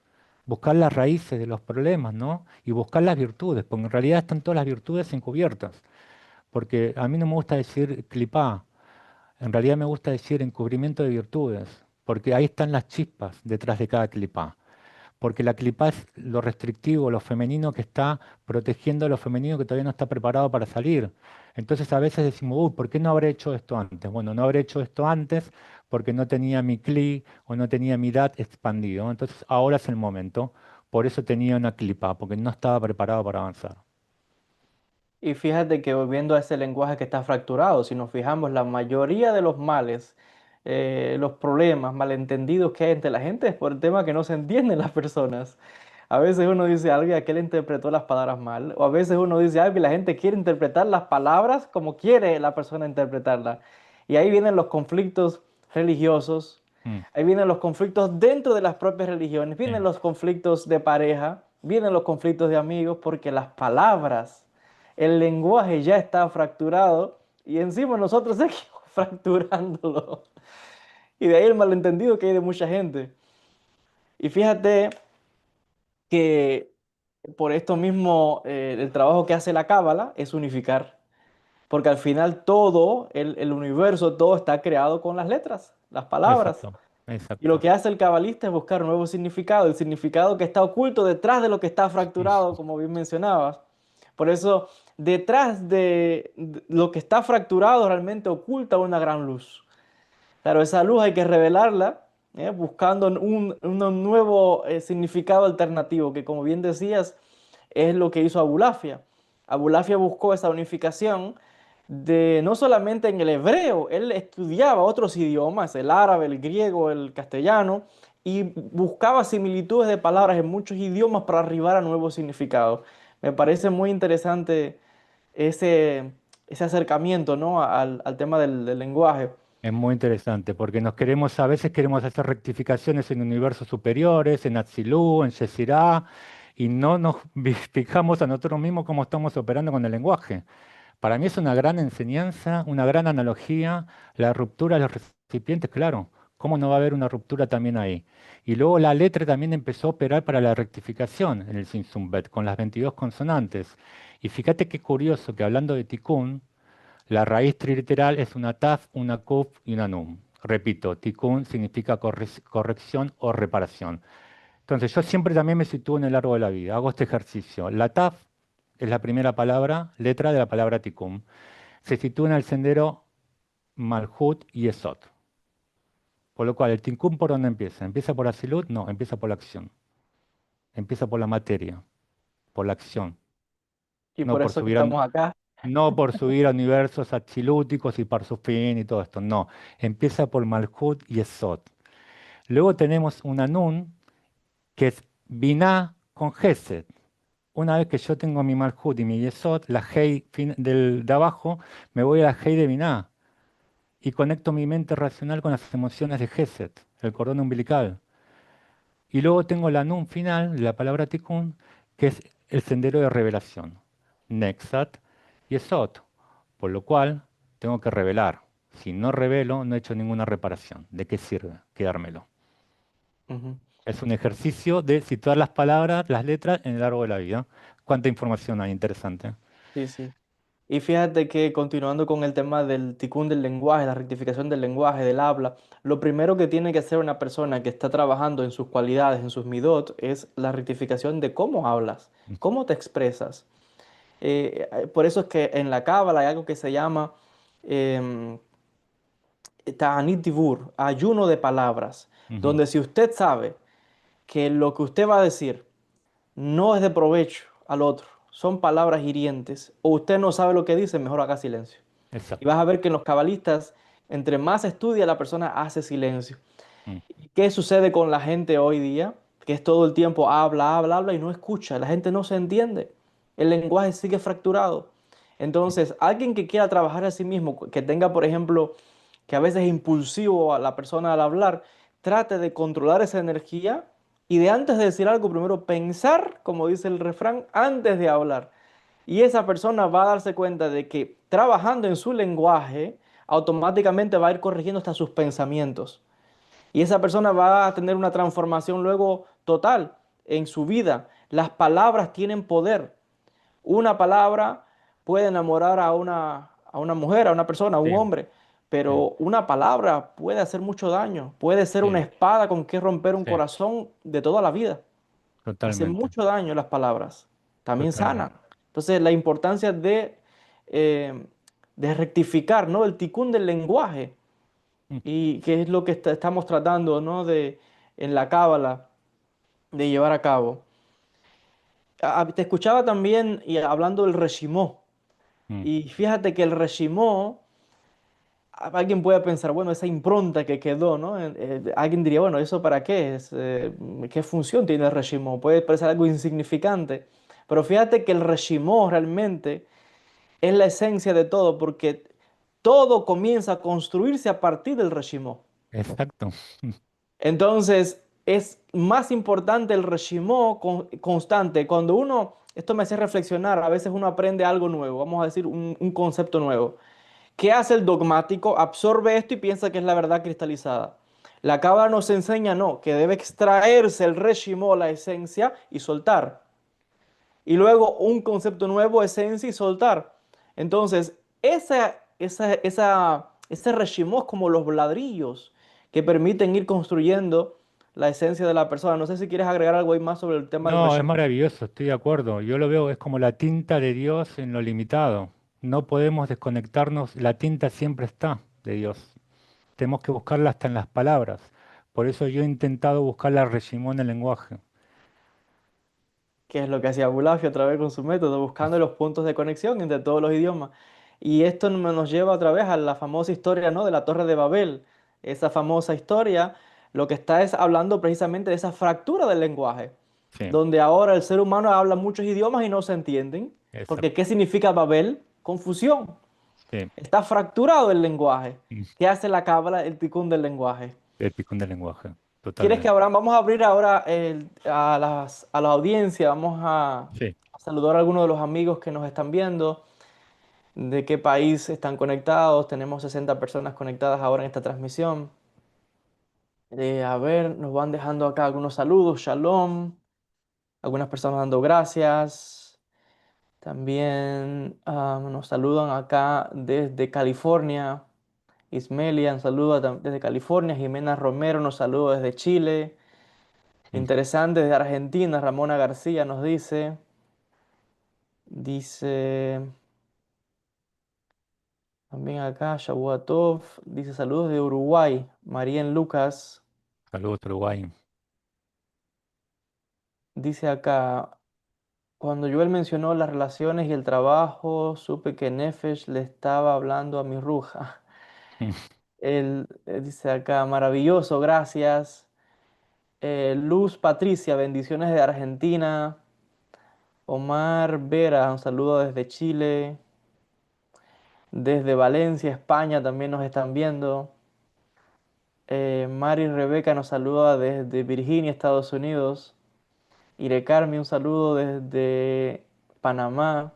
S2: Buscar las raíces de los problemas, ¿no? Y buscar las virtudes, porque en realidad están todas las virtudes encubiertas. Porque a mí no me gusta decir clipá, en realidad me gusta decir encubrimiento de virtudes, porque ahí están las chispas detrás de cada clipá. Porque la clipá es lo restrictivo, lo femenino que está protegiendo a lo femenino que todavía no está preparado para salir. Entonces a veces decimos, uy, ¿por qué no habré hecho esto antes? Bueno, no habré hecho esto antes porque no tenía mi cli o no tenía mi dat expandido. Entonces ahora es el momento. Por eso tenía una clipá, porque no estaba preparado para avanzar.
S1: y fíjate que volviendo a ese lenguaje que está fracturado, si nos fijamos, la mayoría de los males, los problemas, malentendidos que hay entre la gente es por el tema que no se entienden las personas. A veces uno dice algo y aquel interpretó las palabras mal, o a veces uno dice algo y la gente quiere interpretar las palabras como quiere la persona interpretarla. Y ahí vienen los conflictos religiosos,
S2: Mm,
S1: ahí vienen los conflictos dentro de las propias religiones, vienen
S2: sí.
S1: los conflictos de pareja, vienen los conflictos de amigos, porque las palabras, el lenguaje ya está fracturado y encima nosotros seguimos fracturándolo. Y de ahí el malentendido que hay de mucha gente. Y fíjate que por esto mismo el trabajo que hace la Cábala es unificar, porque al final todo el universo, todo está creado con las letras, las palabras.
S2: Exacto,
S1: Y lo
S2: exacto.
S1: que hace el cabalista es buscar un nuevo significado, el significado que está oculto detrás de lo que está fracturado, como bien mencionabas. Por eso, detrás de lo que está fracturado realmente oculta una gran luz. Claro, esa luz hay que revelarla, buscando un nuevo significado alternativo, que como bien decías, es lo que hizo Abulafia. Abulafia buscó esa unificación de no solamente en el hebreo, él estudiaba otros idiomas, el árabe, el griego, el castellano, y buscaba similitudes de palabras en muchos idiomas para arribar a nuevos significados. Me parece muy interesante ese, ese acercamiento, ¿no? al tema del lenguaje.
S2: Es muy interesante porque a veces queremos hacer rectificaciones en universos superiores, en Atsilú, en Shesirá, y no nos fijamos a nosotros mismos cómo estamos operando con el lenguaje. Para mí es una gran enseñanza, una gran analogía, la ruptura de los recipientes, claro. ¿Cómo no va a haber una ruptura también ahí? Y luego la letra también empezó a operar para la rectificación en el Sinsumbet, con las 22 consonantes. Y fíjate qué curioso que hablando de Tikkun, la raíz triliteral es una taf, una kuf y una nun. Repito, Tikkun significa corrección o reparación. Entonces yo siempre también me sitúo en el árbol de la vida, hago este ejercicio. La taf es la primera palabra, letra de la palabra Tikkun. Se sitúa en el sendero Malhut y Esot. Por lo cual, ¿el Tikkun por dónde empieza? ¿Empieza por Asilut? No, empieza por la acción. Empieza por la materia, por la acción.
S1: Y
S2: No
S1: por
S2: por
S1: eso que
S2: subir
S1: estamos acá.
S2: no por subir a universos achilúticos y Parsufín y todo esto. No, empieza por Malhut y Esot. Luego tenemos una Nun que es Binah con Gesed. Una vez que yo tengo mi Malhut y mi Yesod, la Hei de abajo, me voy a la Hei de Binah y conecto mi mente racional con las emociones de Gesed, el cordón umbilical. Y luego tengo la Nun final de la palabra Tikkun, que es el sendero de revelación, Nexat y Esot, por lo cual tengo que revelar. Si no revelo, no he hecho ninguna reparación. ¿De qué sirve quedármelo?
S1: Ujú.
S2: Es un ejercicio de situar las palabras, las letras en el árbol de la vida. ¿Cuánta información hay? Interesante.
S1: Sí, sí. Y fíjate que continuando con el tema del ticún del lenguaje, la rectificación del lenguaje, del habla, lo primero que tiene que hacer una persona que está trabajando en sus cualidades, en sus midot, es la rectificación de cómo hablas, cómo te expresas. Por eso es que en la Cábala hay algo que se llama em, Ta'anit Dibur, ayuno de palabras,
S2: Ujú.
S1: donde si usted sabe que lo que usted va a decir no es de provecho al otro, son palabras hirientes, o usted no sabe lo que dice, mejor haga silencio. Y vas
S2: Exacto.
S1: a ver que en los cabalistas, entre más estudia, la persona hace silencio.
S2: Mm.
S1: ¿Y qué sucede con la gente hoy día? Que es todo el tiempo habla, habla, habla y no escucha. La gente no se entiende. El lenguaje sigue fracturado. Entonces, alguien que quiera trabajar a sí mismo, que tenga, por ejemplo, que a veces es impulsivo a la persona al hablar, trate de controlar esa energía y de antes de decir algo, primero pensar, como dice el refrán, antes de hablar. Y esa persona va a darse cuenta de que trabajando en su lenguaje, automáticamente va a ir corrigiendo hasta sus pensamientos. Y esa persona va a tener una transformación luego total en su vida. Las palabras tienen poder. Una palabra puede enamorar a una mujer, a una persona, a un
S2: Sí,
S1: hombre,
S2: sí,
S1: pero una palabra puede hacer mucho daño. Puede ser una
S2: sí,
S1: espada con que romper un
S2: sí,
S1: corazón de toda la vida. Hace
S2: totalmente,
S1: mucho daño las palabras. También sanan.
S2: totalmente.
S1: Entonces, la importancia eh, de rectificar, ¿no? El ticún del lenguaje.
S2: Mm,
S1: Y que es lo que estamos tratando, ¿no? En la cábala, de llevar a cabo. Te escuchaba también y hablando del reshimó.
S2: mm.
S1: Y fíjate que el reshimó, alguien puede pensar, bueno, esa impronta que quedó, ¿no? Alguien diría, bueno, ¿eso para qué es? ¿Qué función tiene el reshimó? Puede parecer algo insignificante. Pero fíjate que el reshimó realmente es la esencia de todo, porque todo comienza a construirse a partir del reshimó.
S2: Exacto.
S1: Entonces, es más importante el reshimó constante. Cuando uno, esto me hace reflexionar, a veces uno aprende algo nuevo, vamos a decir un concepto nuevo. ¿Qué hace el dogmático? Absorbe esto y piensa que es la verdad cristalizada. La cábala nos enseña, no, que debe extraerse el reshimó, la esencia, y soltar. Y luego un concepto nuevo, esencia y soltar. Entonces, ese reshimó es como los ladrillos que permiten ir construyendo la esencia de la persona. No sé si quieres agregar algo ahí más sobre el tema del
S2: No, es
S1: reshimó.
S2: maravilloso, estoy de acuerdo. Yo lo veo, es como la tinta de Dios en lo limitado. No podemos desconectarnos, la tinta siempre está de Dios. Tenemos que buscarla hasta en las palabras. Por eso yo he intentado buscar la Regimón en el lenguaje.
S1: Que es lo que hacía Bulafio otra vez con su método, buscando los puntos de conexión entre todos los idiomas. Y esto nos lleva otra vez a la famosa historia, ¿no? De la Torre de Babel. Esa famosa historia, lo que está es hablando precisamente de esa fractura del lenguaje,
S2: Sí,
S1: donde ahora el ser humano habla muchos idiomas y no se entienden. Porque
S2: exacto.
S1: ¿qué significa Babel? Confusión.
S2: Sí.
S1: Está fracturado el lenguaje.
S2: Mm.
S1: ¿Qué hace la cábala, el ticún del lenguaje?
S2: El picón del lenguaje,
S1: ¿Quieres que
S2: totalmente.
S1: Abraham? Vamos a abrir ahora a la audiencia, vamos
S2: Sí,
S1: a saludar a algunos de los amigos que nos están viendo, de qué país están conectados. Tenemos 60 personas conectadas ahora en esta transmisión. A ver, nos van dejando acá algunos saludos, shalom, algunas personas dando gracias. También nos saludan acá desde California. Ismelia nos saluda desde California. Jimena Romero nos saluda desde Chile.
S2: mm,
S1: Interesante, desde Argentina, Ramona García nos dice también acá, Shabuatov, dice saludos de Uruguay, Marien Lucas,
S2: saludos, Uruguay.
S1: dice acá, cuando Joel mencionó las relaciones y el trabajo, supe que Nefesh le estaba hablando a mi ruja.
S2: Mm.
S1: Él dice acá, maravilloso, gracias. Luz Patricia, bendiciones de Argentina. Omar Vera, un saludo desde Chile. Desde Valencia, España también nos están viendo. Mari Rebeca nos saluda desde Virginia, Estados Unidos. Ire Carmi, un saludo desde Panamá.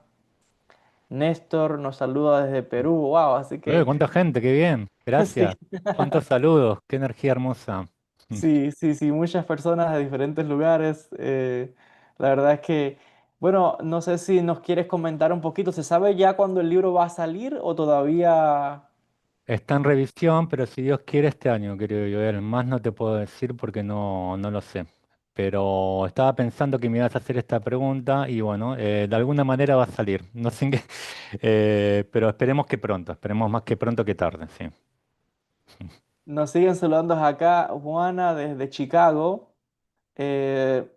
S1: Néstor nos saluda desde Perú. Wow, así que
S2: Cuánta gente, qué bien.
S1: sí,
S2: Gracias. Cuántos saludos, qué energía hermosa. Mm.
S1: sí, sí, sí, muchas personas de diferentes lugares. La verdad es que, bueno, no sé si nos quieres comentar un poquito. ¿Se sabe ya cuándo el libro va a salir o todavía
S2: Está en revisión, pero si Dios quiere este año, querido Joel, más no te puedo decir porque no lo sé. Pero estaba pensando que me ibas a hacer esta pregunta y bueno, de alguna manera va a salir. No sé en qué, pero esperemos que pronto, esperemos más que pronto que tarde, sí.
S1: nos siguen saludando acá? Juana desde Chicago.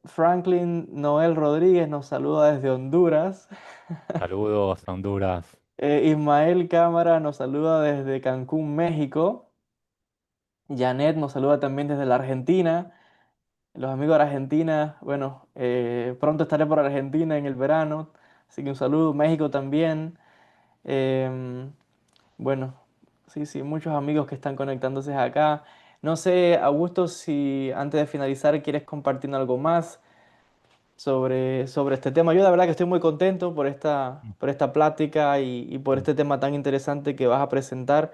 S1: Franklin Noel Rodríguez nos saluda desde Honduras.
S2: Saludos a Honduras.
S1: Ismael Cámara nos saluda desde Cancún, México. Janet nos saluda también desde la Argentina. Los amigos de Argentina, bueno, pronto estaré por Argentina en el verano, así que un saludo. México también. Em, bueno, sí, sí, muchos amigos que están conectándose acá. No sé, Augusto, si antes de finalizar quieres compartir algo más sobre este tema. Yo la verdad que estoy muy contento por esta plática y por
S2: Mm,
S1: este tema tan interesante que vas a presentar,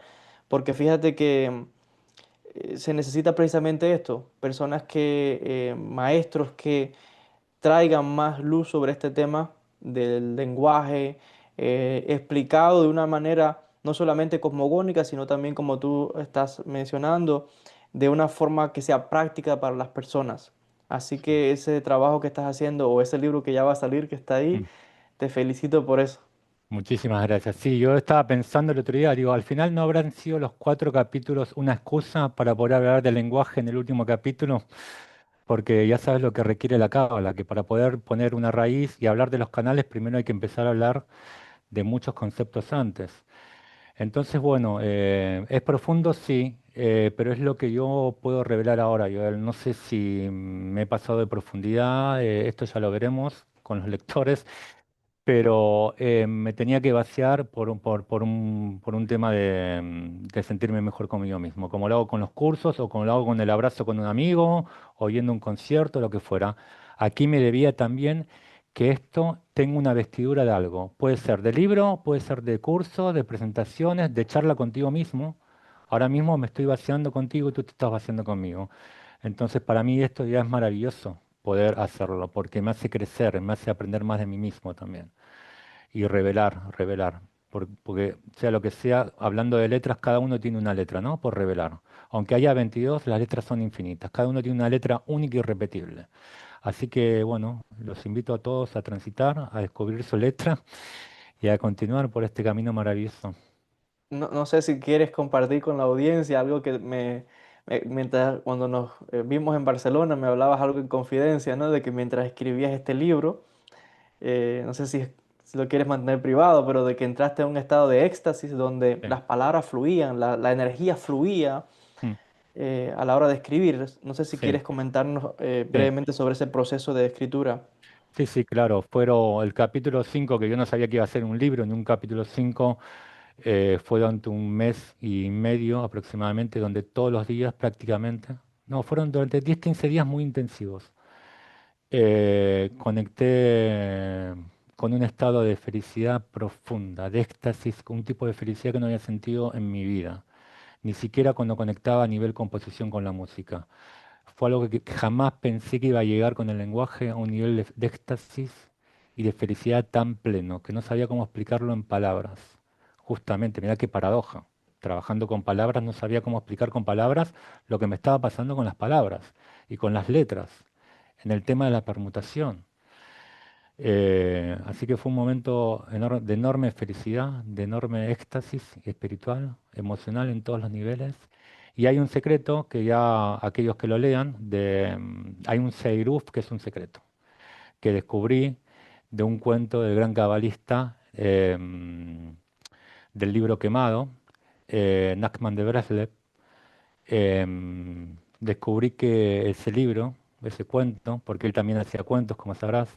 S1: porque fíjate que se necesita precisamente esto, personas maestros que traigan más luz sobre este tema del lenguaje, explicado de una manera no solamente cosmogónica, sino también como tú estás mencionando, de una forma que sea práctica para las personas. Así
S2: sí.
S1: que ese trabajo que estás haciendo o ese libro que ya va a salir, que está ahí,
S2: Mm.
S1: te felicito por eso.
S2: Muchísimas gracias. Sí, yo estaba pensando el otro día, digo, al final no habrán sido los 4 capítulos una excusa para poder hablar del lenguaje en el último capítulo, porque ya sabes lo que requiere la cábala, que para poder poner una raíz y hablar de los canales, primero hay que empezar a hablar de muchos conceptos antes. Entonces, bueno, es profundo, sí, pero es lo que yo puedo revelar ahora. Yo no sé si me he pasado de profundidad, esto ya lo veremos con los lectores, pero me tenía que vaciar por un tema de sentirme mejor conmigo mismo, como lo hago con los cursos o como lo hago con el abrazo con un amigo o yendo a un concierto, lo que fuera. Aquí me debía también que esto tenga una vestidura de algo. Puede ser de libro, puede ser de curso, de presentaciones, de charla contigo mismo. Ahora mismo me estoy vaciando contigo y tú te estás vaciando conmigo. Entonces, para mí esto ya es maravilloso poder hacerlo, porque me hace crecer, me hace aprender más de mí mismo también y revelar, revelar. Porque sea lo que sea, hablando de letras, cada uno tiene una letra, ¿no? Por revelar. Aunque haya 22, las letras son infinitas. Cada uno tiene una letra única y irrepetible. Así que, bueno, los invito a todos a transitar, a descubrir su letra y a continuar por este camino maravilloso.
S1: No, no sé si quieres compartir con la audiencia algo que mientras cuando nos vimos en Barcelona me hablabas algo en confidencia, ¿no? De que mientras escribías este libro, no sé si si lo quieres mantener privado, pero de que entraste en un estado de éxtasis donde
S2: Sí,
S1: las palabras fluían, la energía fluía
S2: mm,
S1: a la hora de escribir. No sé si
S2: sí,
S1: quieres comentarnos
S2: sí.
S1: brevemente sobre ese proceso de escritura.
S2: Sí, sí, claro. Fueron el capítulo 5 que yo no sabía que iba a ser un libro, en un capítulo 5 fue durante un mes y medio aproximadamente, donde todos los días prácticamente, no, fueron durante 10 15 días muy intensivos. Conecté con un estado de felicidad profunda, de éxtasis, con un tipo de felicidad que no había sentido en mi vida, ni siquiera cuando conectaba a nivel composición con la música. Fue algo que jamás pensé que iba a llegar con el lenguaje a un nivel de éxtasis y de felicidad tan pleno, que no sabía cómo explicarlo en palabras. Justamente, mira qué paradoja. Trabajando con palabras, no sabía cómo explicar con palabras lo que me estaba pasando con las palabras y con las letras, en el tema de la permutación. Así que fue un momento de enorme felicidad, de enorme éxtasis espiritual, emocional en todos los niveles. Y hay un secreto que ya aquellos que lo lean, hay un Seiruf que es un secreto, que descubrí de un cuento del gran cabalista del libro quemado, Nachman de Breslev. Descubrí que ese libro, ese cuento, porque él también hacía cuentos, como sabrás,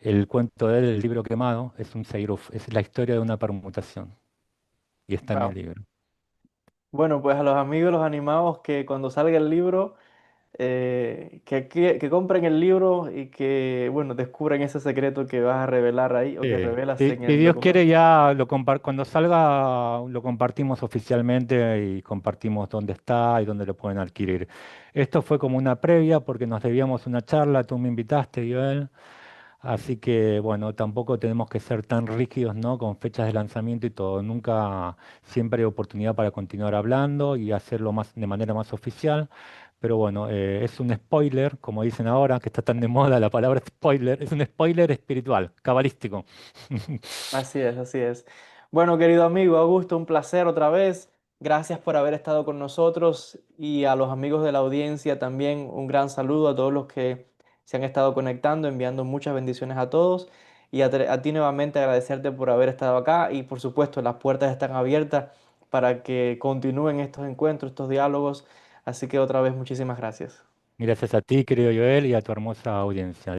S2: el cuento de él, el libro quemado, es un Seiruf, es la historia de una permutación y está en el
S1: Wow.
S2: libro.
S1: Bueno, pues a los amigos, los animados, que cuando salga el libro, que compren el libro y que, bueno, descubran ese secreto que vas a revelar ahí o que revelas
S2: Si,
S1: en
S2: si
S1: el
S2: Dios quiere,
S1: documento.
S2: ya cuando salga lo compartimos oficialmente y compartimos dónde está y dónde lo pueden adquirir. Esto fue como una previa porque nos debíamos una charla, tú me invitaste, Joel. Así que, bueno, tampoco tenemos que ser tan rígidos, ¿no? Con fechas de lanzamiento y todo. Nunca, siempre hay oportunidad para continuar hablando y hacerlo más, de manera más oficial. Pero bueno, es un spoiler, como dicen ahora, que está tan de moda la palabra spoiler. Es un spoiler espiritual, cabalístico.
S1: Así es, así es. Bueno, querido amigo Augusto, un placer otra vez. Gracias por haber estado con nosotros y a los amigos de la audiencia también un gran saludo a todos los que se han estado conectando, enviando muchas bendiciones a todos y a ti nuevamente agradecerte por haber estado acá y por supuesto las puertas están abiertas para que continúen estos encuentros, estos diálogos. Así que otra vez muchísimas gracias.
S2: Gracias a ti, querido Joel, y a tu hermosa audiencia.